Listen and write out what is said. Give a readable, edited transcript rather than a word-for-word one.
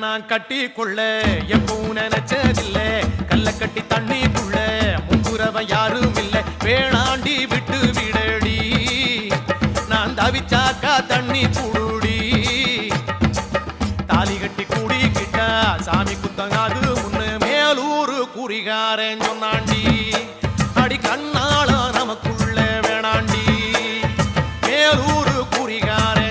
நான் கட்டி கொள்ள எப்பவும் நினைச்சதில்ல கல்ல கட்டி தண்ணிக்குள்ள முன்புறவன் யாரும் இல்ல வேணாண்டி விட்டு விடடி நான் தவிச்சாக்கா தண்ணி